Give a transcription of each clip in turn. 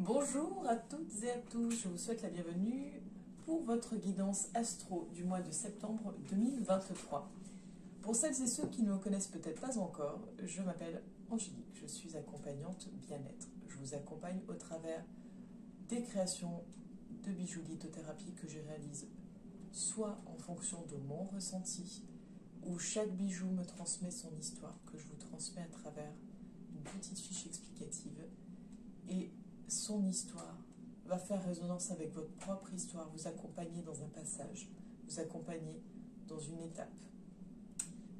Bonjour à toutes et à tous, je vous souhaite la bienvenue pour votre guidance astro du mois de septembre 2023. Pour celles et ceux qui ne me connaissent peut-être pas encore, je m'appelle Angélique, je suis accompagnante bien-être. Je vous accompagne au travers des créations de bijoux lithothérapie que je réalise soit en fonction de mon ressenti, où chaque bijou me transmet son histoire, que je vous transmets à travers une petite fiche explicative, et son histoire va faire résonance avec votre propre histoire, vous accompagner dans un passage, vous accompagner dans une étape.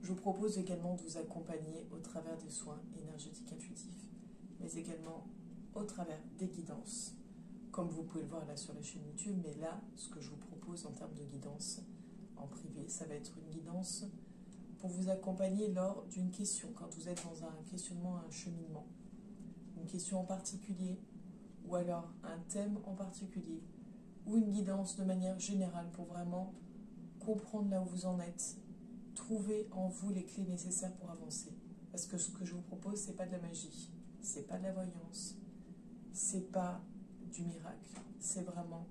Je vous propose également de vous accompagner au travers des soins énergétiques intuitifs, mais également au travers des guidances, comme vous pouvez le voir là sur la chaîne YouTube. Mais là, ce que je vous propose en termes de guidance en privé, ça va être une guidance pour vous accompagner lors d'une question, quand vous êtes dans un questionnement, un cheminement, une question en particulier, ou alors un thème en particulier, ou une guidance de manière générale pour vraiment comprendre là où vous en êtes, trouver en vous les clés nécessaires pour avancer. Parce que ce que je vous propose, c'est pas de la magie, c'est pas de la voyance, c'est pas du miracle, c'est vraiment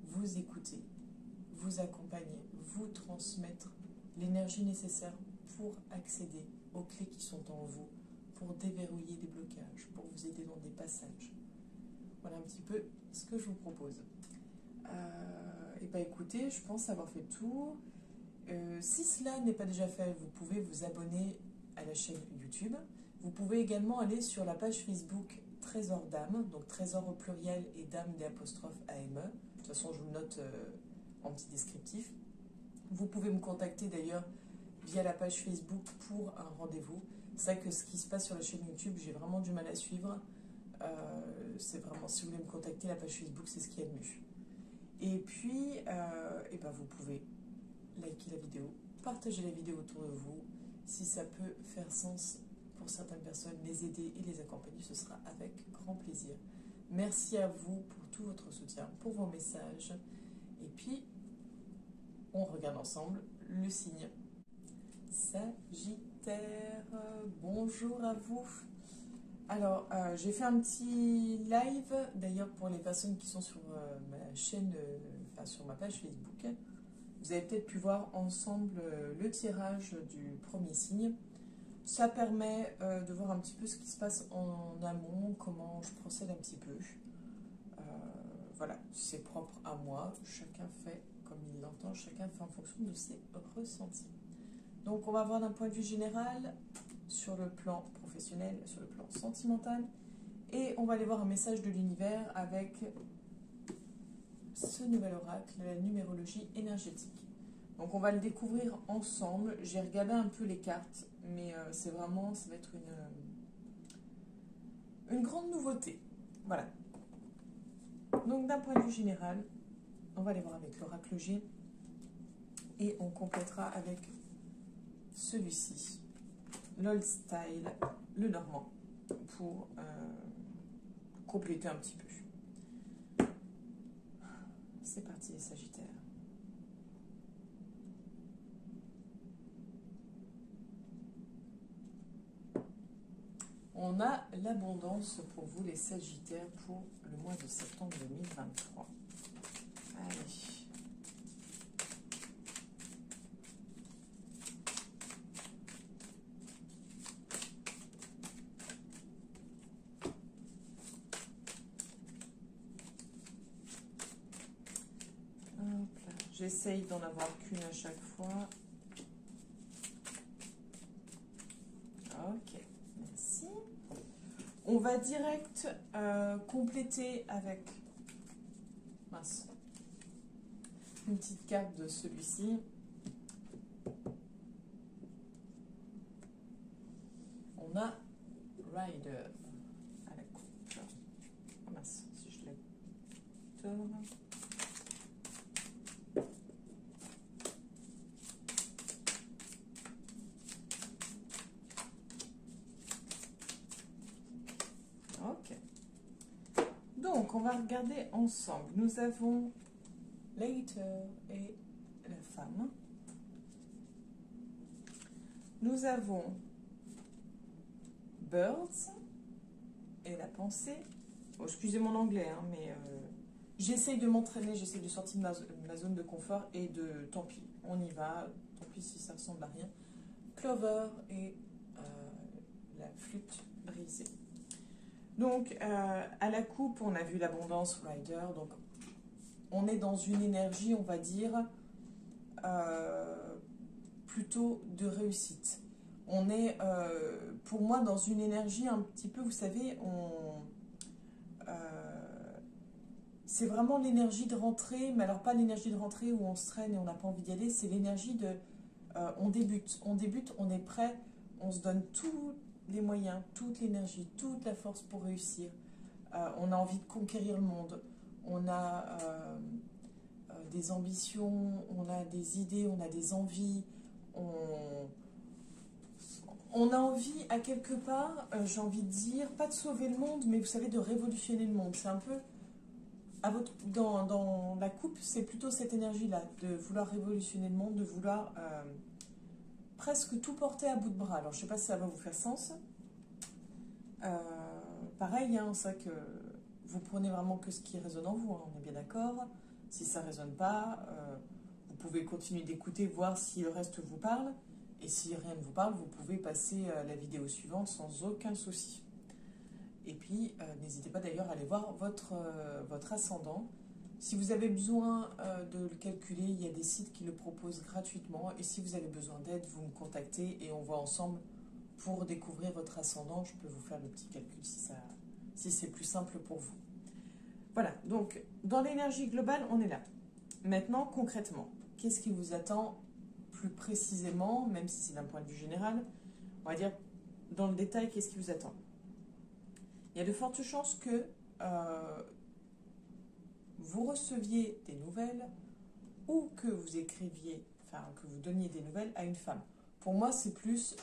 vous écouter, vous accompagner, vous transmettre l'énergie nécessaire pour accéder aux clés qui sont en vous, pour déverrouiller des blocages, pour vous aider dans des passages. Voilà un petit peu ce que je vous propose. Et bien écoutez, je pense avoir fait le tour. Si cela n'est pas déjà fait, vous pouvez vous abonner à la chaîne YouTube. Vous pouvez également aller sur la page Facebook Trésor d'âme, donc Trésor au pluriel et d'âme des apostrophes AME. De toute façon, je vous le note en petit descriptif. Vous pouvez me contacter d'ailleurs via la page Facebook pour un rendez-vous. C'est vrai que ce qui se passe sur la chaîne YouTube, j'ai vraiment du mal à suivre. C'est vraiment, si vous voulez me contacter, la page Facebook, c'est ce qu'il y a de mieux. Et puis, ben vous pouvez liker la vidéo, partager la vidéo autour de vous. Si ça peut faire sens pour certaines personnes, les aider et les accompagner, ce sera avec grand plaisir. Merci à vous pour tout votre soutien, pour vos messages. Et puis, on regarde ensemble le signe Sagittaire. Bonjour à vous. Alors, j'ai fait un petit live, d'ailleurs pour les personnes qui sont sur ma chaîne, enfin sur ma page Facebook. Vous avez peut-être pu voir ensemble le tirage du premier signe. Ça permet de voir un petit peu ce qui se passe en amont, comment je procède un petit peu. Voilà, c'est propre à moi, chacun fait comme il l'entend, chacun fait en fonction de ses ressentis. Donc on va voir d'un point de vue général, sur le plan professionnel, sur le plan sentimental, et on va aller voir un message de l'univers avec ce nouvel oracle, la numérologie énergétique. Donc on va le découvrir ensemble. J'ai regardé un peu les cartes, mais c'est vraiment, ça va être une grande nouveauté. Voilà. Donc d'un point de vue général, on va aller voir avec l'oracle G, et on complétera avec celui-ci, l'Old Style, le Normand, pour compléter un petit peu. C'est parti les Sagittaires. On a l'abondance pour vous les Sagittaires pour le mois de septembre 2023. Allez. J'essaye d'en avoir qu'une à chaque fois. Ok, merci. On va direct compléter avec une petite carte de celui-ci. On a Rider à la coupe. Oh mince, si je la tourne. Ok. Donc, on va regarder ensemble. Nous avons Later et la femme. Nous avons Birds et la pensée. Oh, excusez mon anglais, hein, mais j'essaye de m'entraîner, j'essaye de sortir de ma zone de confort et de tant pis, on y va, tant pis si ça ressemble à rien. Clover et la flûte brisée. Donc, à la coupe, on a vu l'abondance Rider. Donc, on est dans une énergie, on va dire, plutôt de réussite. On est, pour moi, dans une énergie un petit peu, vous savez, c'est vraiment l'énergie de rentrée, mais alors pas l'énergie de rentrée où on se traîne et on n'a pas envie d'y aller, c'est l'énergie de on débute, on est prêt, on se donne tous les moyens, toute l'énergie, toute la force pour réussir. On a envie de conquérir le monde, on a des ambitions, on a des idées, on a des envies, on a envie à quelque part, j'ai envie de dire, pas de sauver le monde, mais vous savez, de révolutionner le monde. C'est un peu, dans la coupe, c'est plutôt cette énergie-là, de vouloir révolutionner le monde, de vouloir presque tout porter à bout de bras. Alors, je ne sais pas si ça va vous faire sens. Pareil, hein, c'est vrai que vous prenez vraiment que ce qui résonne en vous, hein, on est bien d'accord. Si ça ne résonne pas, vous pouvez continuer d'écouter, voir si le reste vous parle. Et si rien ne vous parle, vous pouvez passer à la vidéo suivante sans aucun souci. Et puis, n'hésitez pas d'ailleurs à aller voir votre ascendant. Si vous avez besoin de le calculer, il y a des sites qui le proposent gratuitement. Et si vous avez besoin d'aide, vous me contactez et on voit ensemble pour découvrir votre ascendant. Je peux vous faire le petit calcul si c'est plus simple pour vous. Voilà, donc dans l'énergie globale, on est là. Maintenant, concrètement, qu'est-ce qui vous attend plus précisément, même si c'est d'un point de vue général, on va dire dans le détail, qu'est-ce qui vous attend? Il y a de fortes chances que vous receviez des nouvelles ou que vous écriviez, enfin que vous donniez des nouvelles à une femme. Pour moi, c'est plus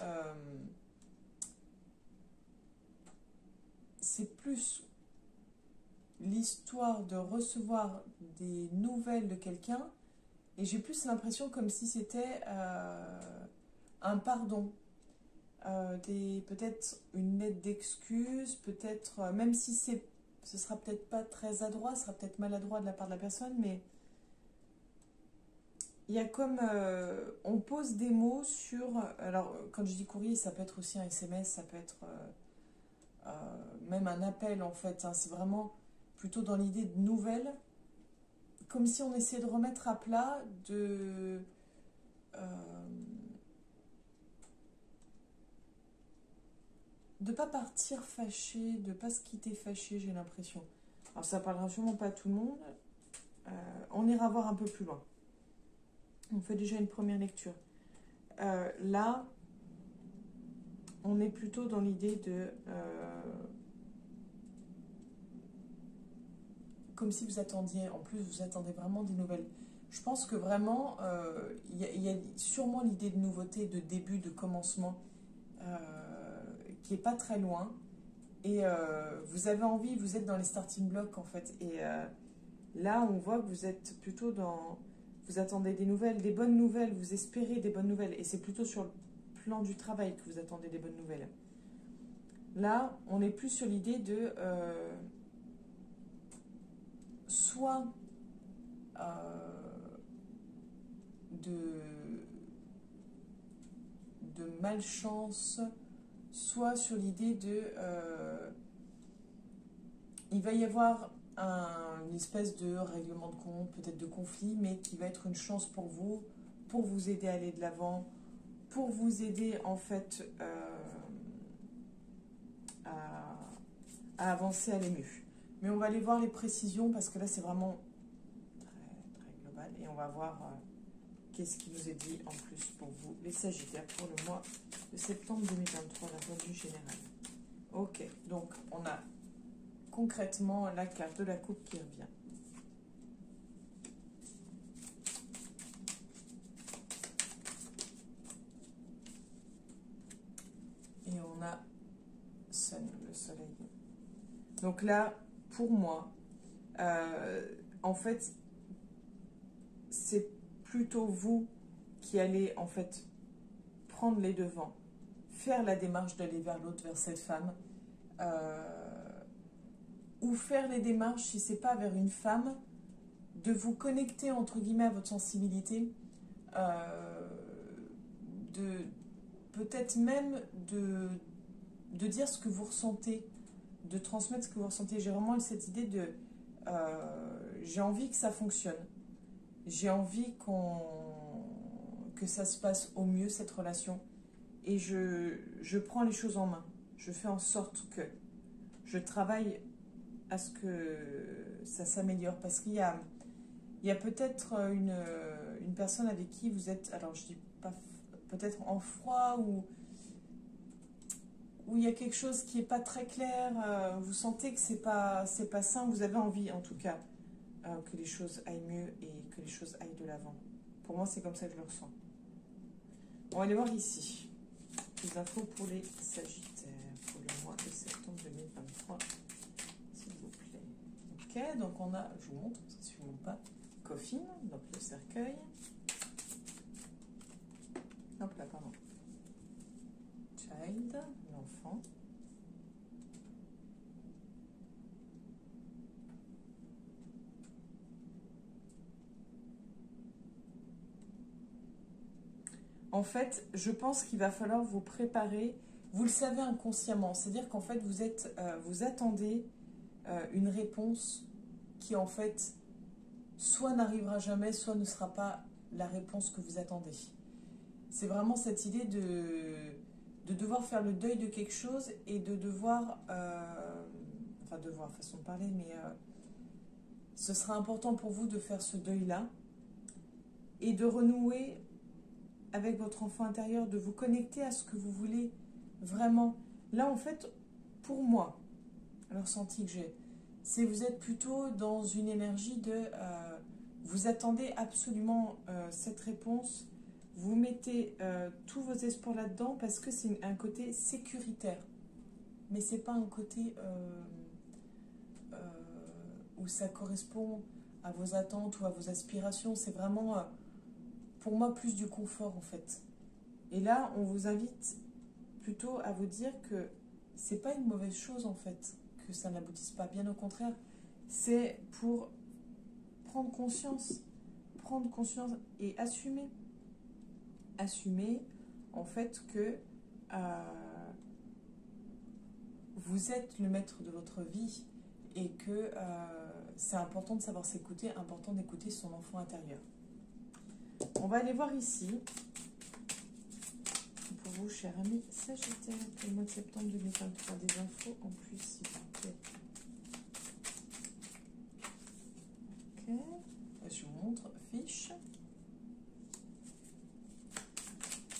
l'histoire de recevoir des nouvelles de quelqu'un et j'ai plus l'impression comme si c'était un pardon. Peut-être une lettre d'excuse, peut-être, même si ce sera peut-être pas très adroit, ce sera peut-être maladroit de la part de la personne, mais il y a comme, on pose des mots sur, alors quand je dis courrier, ça peut être aussi un SMS, ça peut être même un appel en fait, hein, c'est vraiment plutôt dans l'idée de nouvelles, comme si on essayait de remettre à plat, de ne pas partir fâché, de ne pas se quitter fâché, j'ai l'impression. Alors ça parlera sûrement pas à tout le monde. On ira voir un peu plus loin. On fait déjà une première lecture. Là, on est plutôt dans l'idée de... comme si vous attendiez, en plus vous attendez vraiment des nouvelles. Je pense que vraiment, il y a sûrement l'idée de nouveauté, de début, de commencement, qui n'est pas très loin. Et vous avez envie, vous êtes dans les starting blocks en fait. Et là, on voit que vous êtes plutôt dans... Vous attendez des nouvelles, des bonnes nouvelles, vous espérez des bonnes nouvelles. Et c'est plutôt sur le plan du travail que vous attendez des bonnes nouvelles. Là, on est plus sur l'idée de... soit de malchance, soit sur l'idée de... il va y avoir une espèce de règlement de compte, peut-être de conflit, mais qui va être une chance pour vous aider à aller de l'avant, pour vous aider en fait à avancer, à aller mieux. Mais on va aller voir les précisions parce que là c'est vraiment très, très global et on va voir qu'est-ce qui nous est dit en plus pour vous, les Sagittaires, pour le mois de septembre 2023, d'un point de vue général. Ok, donc on a concrètement la carte de la coupe qui revient. Et on a le soleil. Donc là, pour moi, en fait, c'est plutôt vous qui allez en fait prendre les devants, faire la démarche d'aller vers l'autre, vers cette femme, ou faire les démarches, si ce n'est pas vers une femme, de vous connecter entre guillemets à votre sensibilité, de peut-être même de dire ce que vous ressentez, de transmettre ce que vous ressentez. J'ai vraiment cette idée de j'ai envie que ça fonctionne, j'ai envie que ça se passe au mieux cette relation, et je prends les choses en main, je fais en sorte que je travaille à ce que ça s'améliore, parce qu'il y a peut-être une personne avec qui vous êtes, alors je dis pas, peut-être en froid, ou où il y a quelque chose qui n'est pas très clair, vous sentez que c'est pas sain, vous avez envie en tout cas que les choses aillent mieux et que les choses aillent de l'avant. Pour moi, c'est comme ça que je le ressens. On va aller voir ici. Les infos pour les Sagittaires pour le mois de septembre 2023, s'il vous plaît. Ok, donc on a, je vous montre, parce que si je ne vous montre pas, Coffin, donc le cercueil. Hop là, pardon. Child, l'enfant. En fait, je pense qu'il va falloir vous préparer. Vous le savez inconsciemment, c'est-à-dire qu'en fait, vous attendez une réponse qui, en fait, soit n'arrivera jamais, soit ne sera pas la réponse que vous attendez. C'est vraiment cette idée de devoir faire le deuil de quelque chose et de devoir, enfin devoir, façon de parler, mais ce sera important pour vous de faire ce deuil-là et de renouer avec votre enfant intérieur, de vous connecter à ce que vous voulez vraiment. Là, en fait, pour moi, le ressenti que j'ai, c'est que vous êtes plutôt dans une énergie de... vous attendez absolument cette réponse, vous mettez tous vos espoirs là-dedans parce que c'est un côté sécuritaire. Mais c'est pas un côté où ça correspond à vos attentes ou à vos aspirations. C'est vraiment... pour moi, plus du confort, en fait. Et là, on vous invite plutôt à vous dire que c'est pas une mauvaise chose, en fait, que ça n'aboutisse pas. Bien au contraire, c'est pour prendre conscience et assumer. Assumer, en fait, que vous êtes le maître de votre vie et que c'est important de savoir s'écouter, important d'écouter son enfant intérieur. On va aller voir ici, pour vous, cher ami Sagittaire, pour le mois de septembre 2023, des infos en plus, s'il vous plaît. Ok, je vous montre, fiche.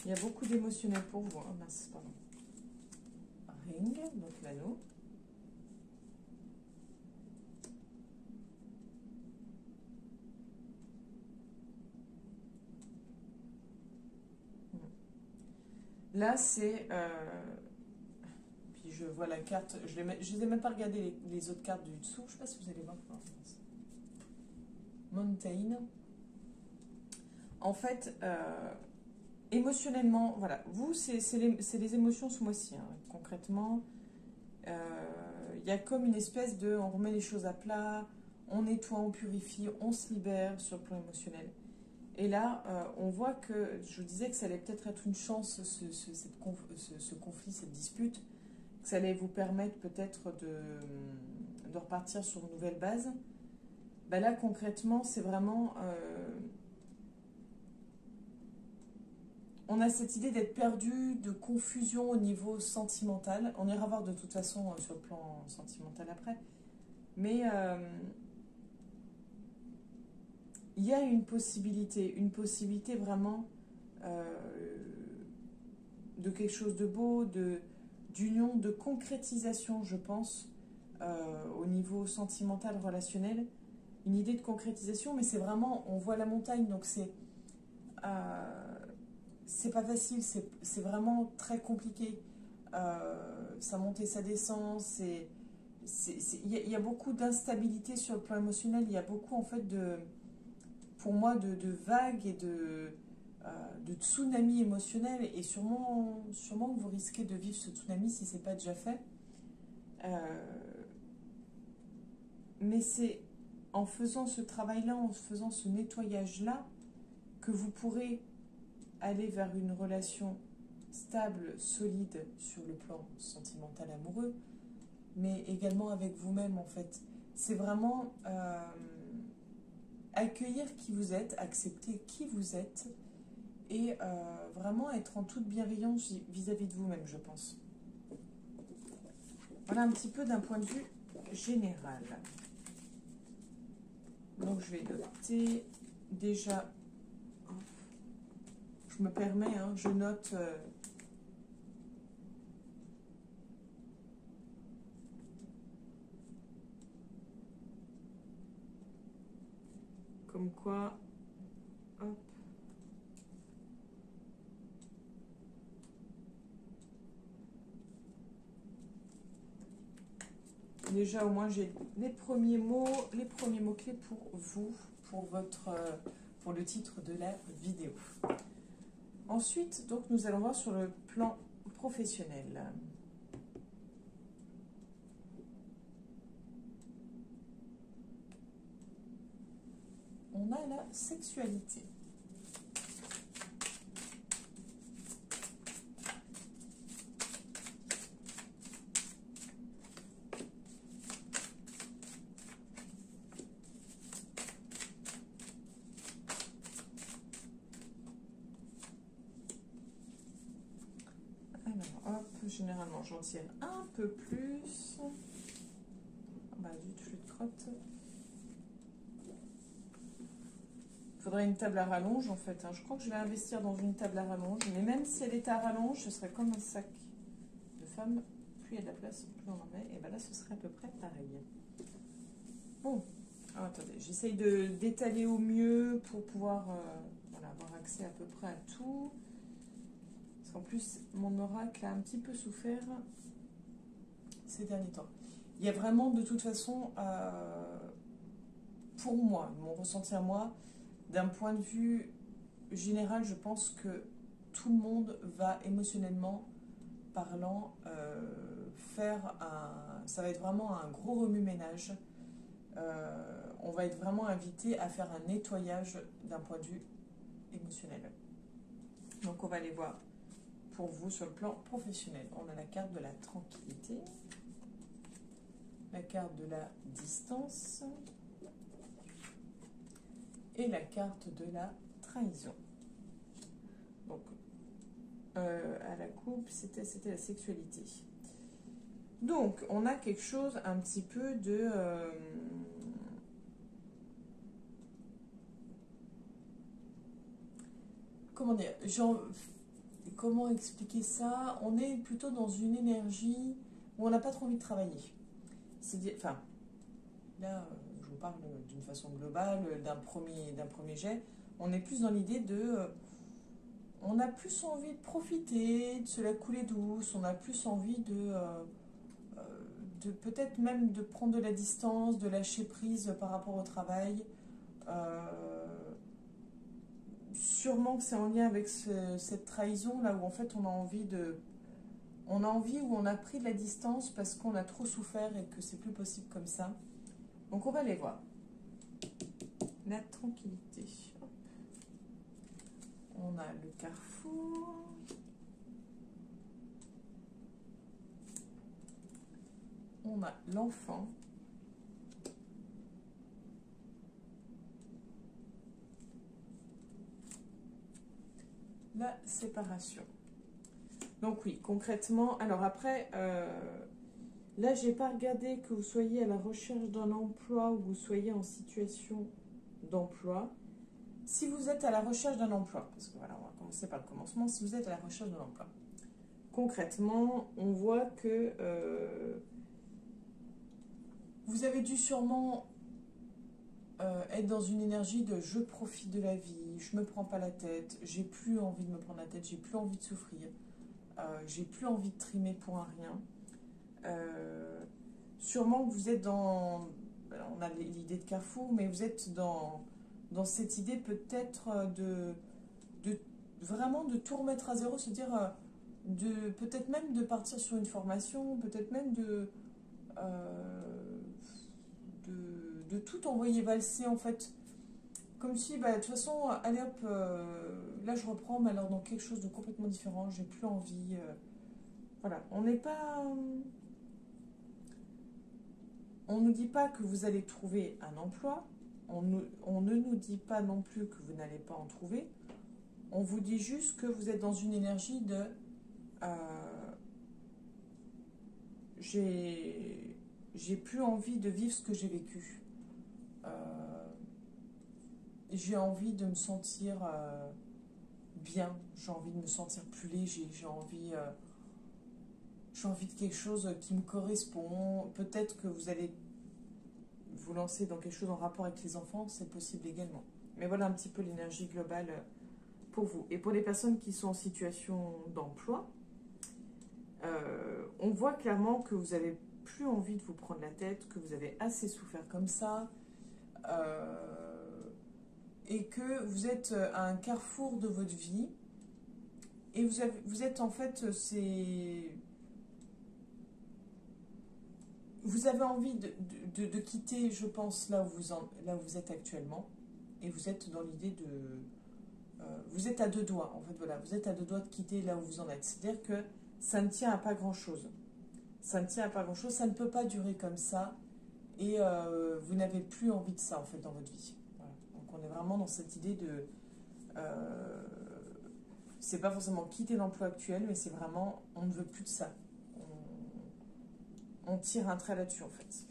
Il y a beaucoup d'émotionnel pour vous, hein. Mince, pardon. Ring, donc l'anneau. Là, c'est... puis je vois la carte, je ne les ai même pas regardé les autres cartes du dessous, je ne sais pas si vous allez voir. Mountain. En fait, émotionnellement, voilà, vous, c'est les émotions ce mois-ci, hein. Concrètement, il y a comme une espèce de... On remet les choses à plat, on nettoie, on purifie, on se libère sur le plan émotionnel. Et là, on voit que, je vous disais que ça allait peut-être être une chance, ce conflit, cette dispute, que ça allait vous permettre peut-être de repartir sur une nouvelle base. Ben là, concrètement, c'est vraiment... on a cette idée d'être perdu, de confusion au niveau sentimental. On ira voir de toute façon sur le plan sentimental après. Mais... il y a une possibilité vraiment de quelque chose de beau, d'union, de concrétisation, je pense, au niveau sentimental, relationnel. Une idée de concrétisation, mais c'est vraiment, on voit la montagne, donc c'est pas facile, c'est vraiment très compliqué. Ça monte et ça descend, il y a beaucoup d'instabilité sur le plan émotionnel, il y a beaucoup en fait pour moi, de vagues et de tsunami émotionnel, et sûrement que vous risquez de vivre ce tsunami si ce n'est pas déjà fait. mais c'est en faisant ce travail-là, en faisant ce nettoyage-là, que vous pourrez aller vers une relation stable, solide sur le plan sentimental, amoureux, mais également avec vous-même en fait. C'est vraiment accueillir qui vous êtes, accepter qui vous êtes et vraiment être en toute bienveillance vis-à-vis de vous-même, je pense. Voilà un petit peu d'un point de vue général. Donc je vais noter déjà, je me permets, hein, je note comme quoi, hop. Déjà au moins j'ai les premiers mots clés pour vous, pour le titre de la vidéo. Ensuite, donc nous allons voir sur le plan professionnel. On a la sexualité. Alors, hop, généralement j'en tire un peu plus. Bah, du flux de crotte. Il faudrait une table à rallonge en fait. Hein. Je crois que je vais investir dans une table à rallonge. Mais même si elle est à rallonge, ce serait comme un sac de femme. Plus il y a de la place, plus on en met. Et bien là, ce serait à peu près pareil. Bon, alors, attendez, j'essaye d'étaler au mieux pour pouvoir voilà, avoir accès à peu près à tout. Parce qu'en plus, mon oracle a un petit peu souffert ces derniers temps. Il y a vraiment de toute façon, pour moi, mon ressenti à moi, d'un point de vue général, je pense que tout le monde va émotionnellement parlant faire ça va être vraiment un gros remue-ménage. On va être vraiment invité à faire un nettoyage d'un point de vue émotionnel. Donc on va aller voir pour vous sur le plan professionnel. On a la carte de la tranquillité, la carte de la distance et la carte de la trahison. Donc, à la coupe, c'était la sexualité. Donc, on a quelque chose un petit peu de... comment dire, comment expliquer ça? On est plutôt dans une énergie où on n'a pas trop envie de travailler. C'est-à-dire, enfin, là, je vous parle d'une façon globale, d'un premier jet. On est plus dans l'idée de... on a plus envie de profiter, de se la couler douce, on a plus envie de peut-être même de prendre de la distance, de lâcher prise par rapport au travail. Sûrement que c'est en lien avec cette trahison là où en fait on a envie où on a pris de la distance parce qu'on a trop souffert et que c'est plus possible comme ça. Donc on va aller voir. La tranquillité. Hop. On a le carrefour. On a l'enfant. La séparation. Donc oui, concrètement, alors après, là, j'ai pas regardé que vous soyez à la recherche d'un emploi ou vous soyez en situation d'emploi. Si vous êtes à la recherche d'un emploi, parce que voilà, on va commencer par le commencement, si vous êtes à la recherche d'un emploi, concrètement, on voit que vous avez dû sûrement être dans une énergie de je profite de la vie, je me prends pas la tête, j'ai plus envie de me prendre la tête, j'ai plus envie de souffrir, j'ai plus envie de trimer pour un rien. Sûrement que vous êtes dans, on a l'idée de Carrefour, mais vous êtes dans cette idée peut-être de vraiment de tout remettre à zéro, se dire peut-être même de partir sur une formation, peut-être même de de tout envoyer valser en fait. Comme si, bah, de toute façon, allez hop, là je reprends, mais alors dans quelque chose de complètement différent, j'ai plus envie. Voilà, on n'est pas. On ne nous dit pas que vous allez trouver un emploi, on ne nous dit pas non plus que vous n'allez pas en trouver, on vous dit juste que vous êtes dans une énergie de j'ai plus envie de vivre ce que j'ai vécu. J'ai envie de me sentir bien, j'ai envie de me sentir plus léger, j'ai envie de quelque chose qui me correspond. Peut-être que vous allez vous lancer dans quelque chose en rapport avec les enfants, c'est possible également. Mais voilà un petit peu l'énergie globale pour vous. Et pour les personnes qui sont en situation d'emploi, on voit clairement que vous n'avez plus envie de vous prendre la tête, que vous avez assez souffert comme ça, et que vous êtes à un carrefour de votre vie, et vous êtes en fait, vous avez envie de quitter, je pense, là où vous êtes actuellement, et vous êtes dans l'idée de... vous êtes à deux doigts, en fait, voilà, vous êtes à deux doigts de quitter là où vous en êtes. C'est-à-dire que ça ne tient à pas grand-chose. Ça ne tient à pas grand-chose, ça ne peut pas durer comme ça, et vous n'avez plus envie de ça, en fait, dans votre vie. Voilà. Donc on est vraiment dans cette idée de... c'est pas forcément quitter l'emploi actuel, mais c'est vraiment, on ne veut plus de ça. On tire un trait là-dessus, en fait.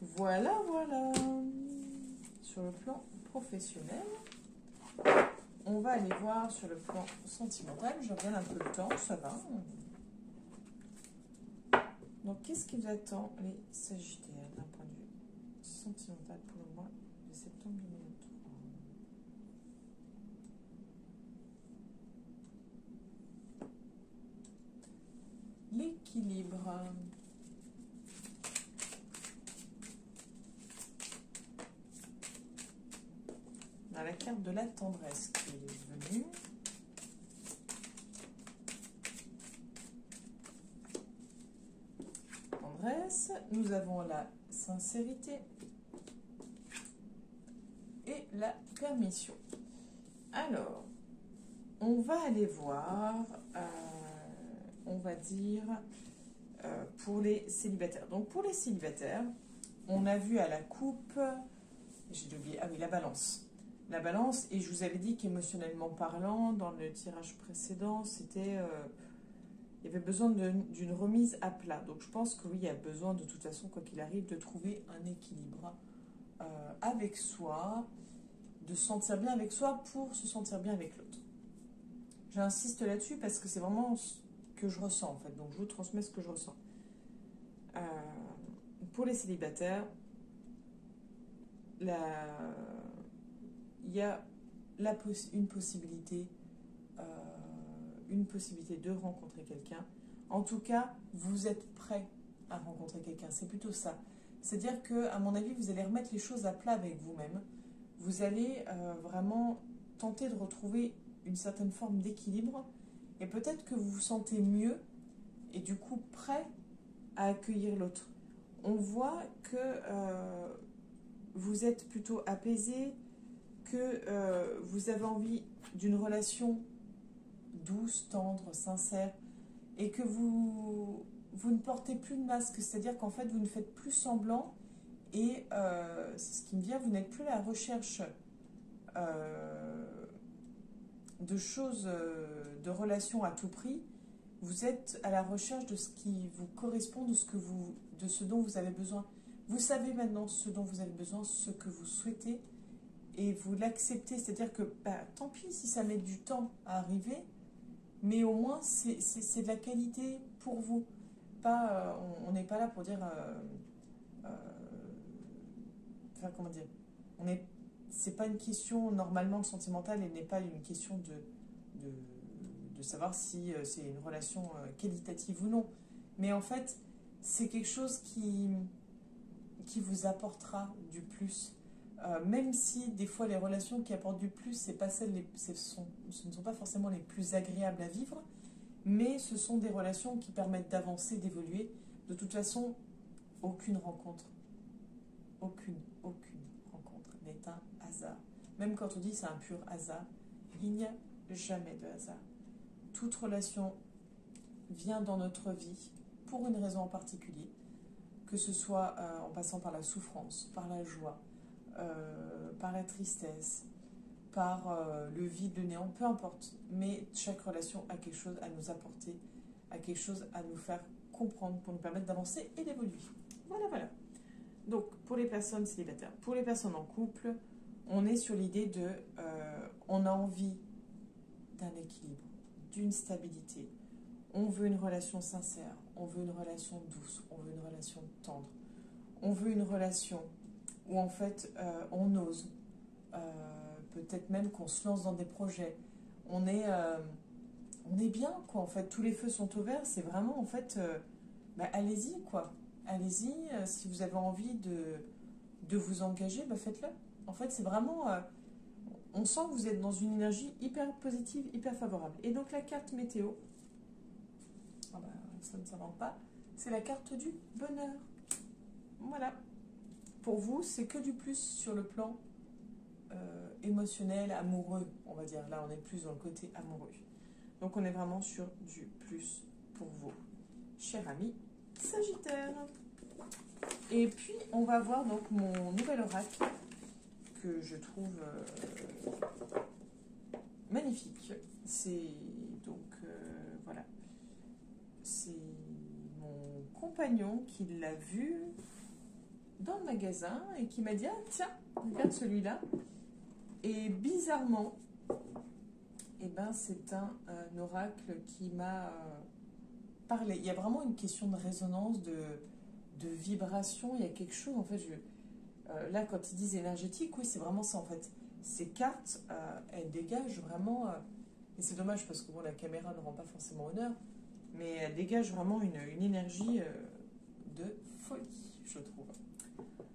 Voilà, voilà. Sur le plan professionnel, on va aller voir sur le plan sentimental. Je regarde un peu le temps, ça va. Donc, qu'est-ce qui vous attend, les Sagittaires, d'un point de vue sentimental pour le mois de septembre 2023? L'équilibre. On a la carte de la tendresse qui est venue. Tendresse. Nous avons la sincérité et la permission. Alors, on va aller voir... on va dire, pour les célibataires. Donc, pour les célibataires, on a vu à la coupe, j'ai oublié, ah oui, la balance. La balance, et je vous avais dit qu'émotionnellement parlant, dans le tirage précédent, c'était, il y avait besoin d'une remise à plat. Donc, je pense que oui, il y a besoin, de toute façon, quoi qu'il arrive, de trouver un équilibre avec soi, de se sentir bien avec soi pour se sentir bien avec l'autre. J'insiste là-dessus parce que c'est vraiment... que je ressens en fait, donc je vous transmets ce que je ressens. Pour les célibataires, il y a une possibilité de rencontrer quelqu'un. En tout cas, vous êtes prêt à rencontrer quelqu'un, c'est plutôt ça. C'est-à-dire que, à mon avis, vous allez remettre les choses à plat avec vous-même. Vous allez vraiment tenter de retrouver une certaine forme d'équilibre. Et peut-être que vous vous sentez mieux et du coup prêt à accueillir l'autre. On voit que vous êtes plutôt apaisé, que vous avez envie d'une relation douce, tendre, sincère, et que vous ne portez plus de masque, c'est-à-dire qu'en fait vous ne faites plus semblant, et c'est ce qui me vient, vous n'êtes plus à la recherche de choses, de relations à tout prix. Vous êtes à la recherche de ce qui vous correspond, de ce dont vous avez besoin. Vous savez maintenant ce dont vous avez besoin, ce que vous souhaitez, et vous l'acceptez. C'est-à-dire que, tant pis si ça met du temps à arriver, mais au moins c'est de la qualité pour vous. Pas, on n'est pas là pour dire... enfin, comment dire, c'est pas une question, normalement, le sentimental, elle n'est pas une question de savoir si c'est une relation qualitative ou non. Mais en fait, c'est quelque chose qui vous apportera du plus. Même si des fois les relations qui apportent du plus, ce ne sont pas forcément les plus agréables à vivre, mais ce sont des relations qui permettent d'avancer, d'évoluer. De toute façon, aucune rencontre, aucune rencontre n'est un hasard. Même quand on dit c'est un pur hasard, il n'y a jamais de hasard. Toute relation vient dans notre vie pour une raison en particulier, que ce soit en passant par la souffrance, par la joie, par la tristesse, par le vide, le néant, peu importe. Mais chaque relation a quelque chose à nous apporter, a quelque chose à nous faire comprendre pour nous permettre d'avancer et d'évoluer. Voilà, voilà. Donc, pour les personnes célibataires, pour les personnes en couple, on est sur l'idée de... on a envie d'un équilibre, d'une stabilité. On veut une relation sincère, on veut une relation douce, on veut une relation tendre. On veut une relation où en fait on ose, peut-être même qu'on se lance dans des projets. On est bien quoi, en fait, tous les feux sont au vert, c'est vraiment en fait, allez-y quoi. Allez-y, si vous avez envie de vous engager, faites-le. En fait, c'est vraiment... on sent que vous êtes dans une énergie hyper positive, hyper favorable. Et donc la carte météo, ça ne s'invente pas, c'est la carte du bonheur. Voilà. Pour vous, c'est que du plus sur le plan émotionnel, amoureux, on va dire. Là, on est plus dans le côté amoureux. Donc, on est vraiment sur du plus pour vous, cher ami Sagittaire. Et puis, on va voir donc mon nouvel oracle que je trouve magnifique. C'est donc, voilà, c'est mon compagnon qui l'a vu dans le magasin et qui m'a dit « Ah tiens, regarde celui-là ». Et bizarrement, c'est un oracle qui m'a parlé. Il y a vraiment une question de résonance, de vibration. Il y a quelque chose, en fait, là, quand ils disent énergétique, oui, c'est vraiment ça, en fait. Ces cartes, elles dégagent vraiment... et c'est dommage parce que bon, la caméra ne rend pas forcément honneur, mais elles dégagent vraiment une énergie de folie, je trouve.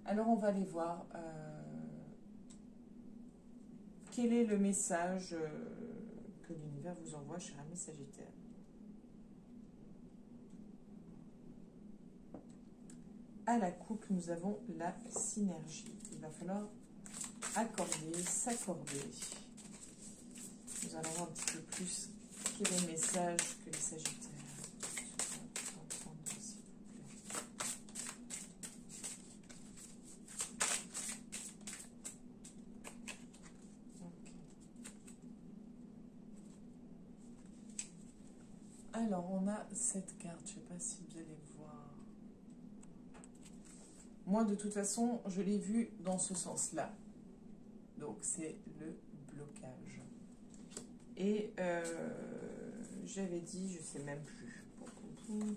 Alors, on va aller voir quel est le message que l'univers vous envoie, cher ami Sagittaire. À la coupe, nous avons la synergie. Il va falloir accorder, s'accorder. Nous allons voir un petit peu plus quel est le message que les Sagittaires. Alors, on a cette carte, je ne sais pas si vous allez voir. Moi, de toute façon, je l'ai vu dans ce sens-là. Donc, c'est le blocage. Et j'avais dit, je ne sais même plus.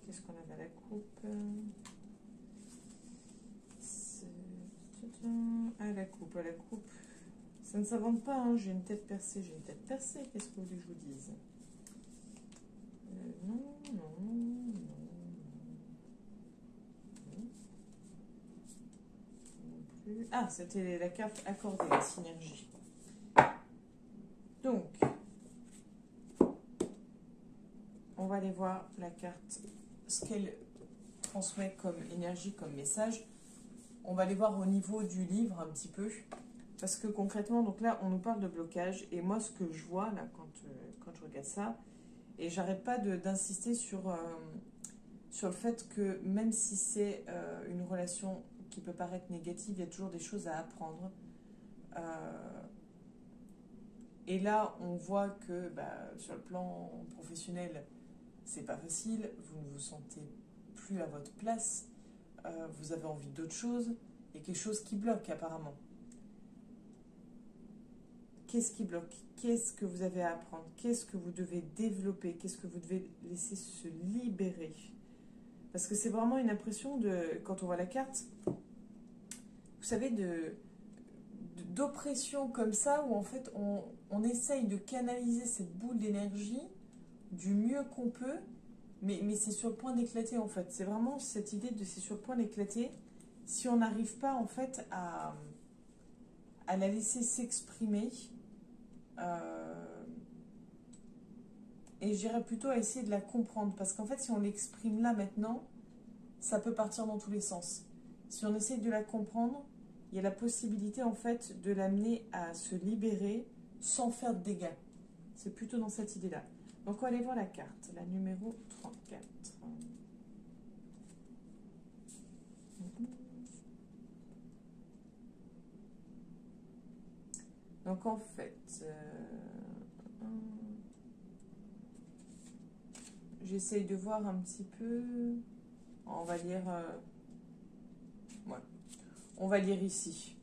Qu'est-ce qu'on avait à la coupe? À la coupe, à la coupe. Ça ne s'invente pas, hein. J'ai une tête percée, j'ai une tête percée. Qu'est-ce que vous voulez que je vous dise? Non. Ah, c'était la carte accordée, la synergie. Donc, on va aller voir la carte, ce qu'elle transmet comme énergie, comme message. On va aller voir au niveau du livre un petit peu. Parce que concrètement, donc là, on nous parle de blocage. Et moi, ce que je vois, là, quand je regarde ça, et j'arrête pas d'insister sur le fait que même si c'est une relation qui peut paraître négative, il y a toujours des choses à apprendre. Et là, on voit que sur le plan professionnel, c'est pas facile, vous ne vous sentez plus à votre place, vous avez envie d'autre chose, il y a quelque chose qui bloque apparemment. Qu'est-ce qui bloque? Qu'est-ce que vous avez à apprendre? Qu'est-ce que vous devez développer? Qu'est-ce que vous devez laisser se libérer? Parce que c'est vraiment une impression de, quand on voit la carte, vous savez, d'oppression comme ça, où en fait on essaye de canaliser cette boule d'énergie du mieux qu'on peut, mais c'est sur le point d'éclater en fait. C'est vraiment cette idée de c'est sur le point d'éclater si on n'arrive pas en fait à la laisser s'exprimer. Et j'irais plutôt à essayer de la comprendre, parce qu'en fait si on l'exprime là maintenant, ça peut partir dans tous les sens. Si on essaye de la comprendre, il y a la possibilité en fait de l'amener à se libérer sans faire de dégâts. C'est plutôt dans cette idée-là. Donc on va aller voir la carte, la numéro 34. Donc en fait, j'essaye de voir un petit peu, on va lire, ouais. On va lire ici.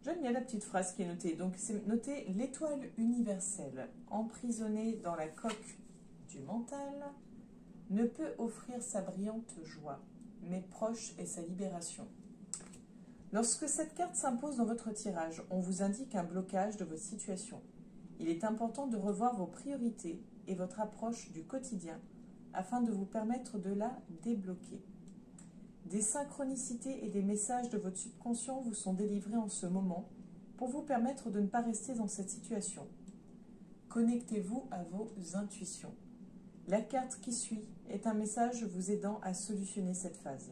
J'aime bien la petite phrase qui est notée. Donc c'est noté: l'étoile universelle, emprisonnée dans la coque du mental, ne peut offrir sa brillante joie, mais proche est sa libération. Lorsque cette carte s'impose dans votre tirage, on vous indique un blocage de votre situation. Il est important de revoir vos priorités et votre approche du quotidien afin de vous permettre de la débloquer. Des synchronicités et des messages de votre subconscient vous sont délivrés en ce moment pour vous permettre de ne pas rester dans cette situation. Connectez-vous à vos intuitions. La carte qui suit est un message vous aidant à solutionner cette phase.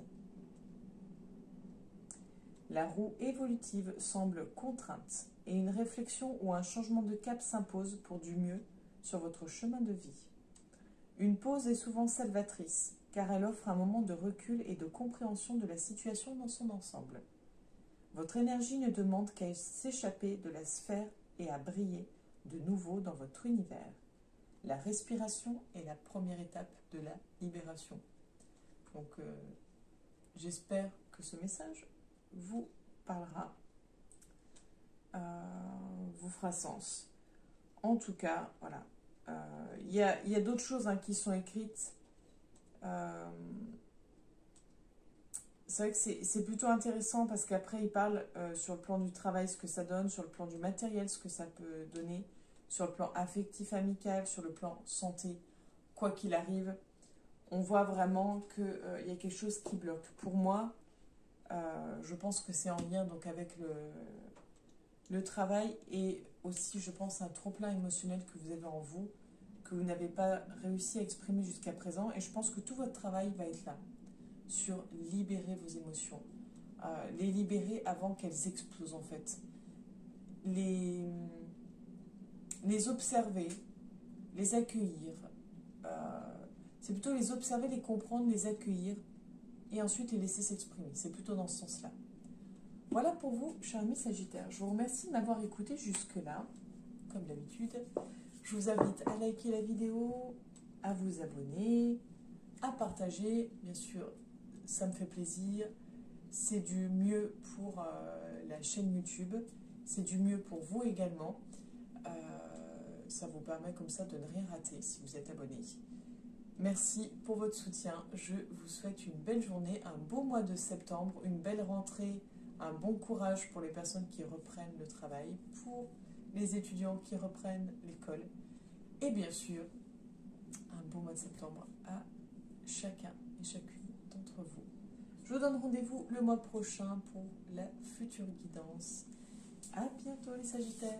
La roue évolutive semble contrainte et une réflexion ou un changement de cap s'impose pour du mieux sur votre chemin de vie. Une pause est souvent salvatrice, car elle offre un moment de recul et de compréhension de la situation dans son ensemble. Votre énergie ne demande qu'à s'échapper de la sphère et à briller de nouveau dans votre univers. La respiration est la première étape de la libération. Donc, j'espère que ce message vous parlera, vous fera sens. En tout cas, voilà. Il y a d'autres choses qui sont écrites. C'est vrai que c'est plutôt intéressant parce qu'après il parle sur le plan du travail ce que ça donne, sur le plan du matériel ce que ça peut donner, sur le plan affectif amical, sur le plan santé, quoi qu'il arrive, on voit vraiment qu'il y a quelque chose qui bloque. Pour moi, je pense que c'est en lien donc avec le travail et aussi je pense un trop-plein émotionnel que vous avez en vous, que vous n'avez pas réussi à exprimer jusqu'à présent, et je pense que tout votre travail va être là, sur libérer vos émotions, les libérer avant qu'elles explosent en fait, les observer, les accueillir, c'est plutôt les observer, les comprendre, les accueillir, et ensuite les laisser s'exprimer, c'est plutôt dans ce sens-là. Voilà pour vous, chers amis Sagittaires, je vous remercie de m'avoir écouté jusque-là, comme d'habitude. Je vous invite à liker la vidéo, à vous abonner, à partager. Bien sûr, ça me fait plaisir. C'est du mieux pour la chaîne YouTube. C'est du mieux pour vous également. Ça vous permet comme ça de ne rien rater si vous êtes abonné. Merci pour votre soutien. Je vous souhaite une belle journée, un beau mois de septembre, une belle rentrée, un bon courage pour les personnes qui reprennent le travail, pour les étudiants qui reprennent l'école, et bien sûr, un beau mois de septembre à chacun et chacune d'entre vous. Je vous donne rendez-vous le mois prochain pour la future guidance. À bientôt les Sagittaires.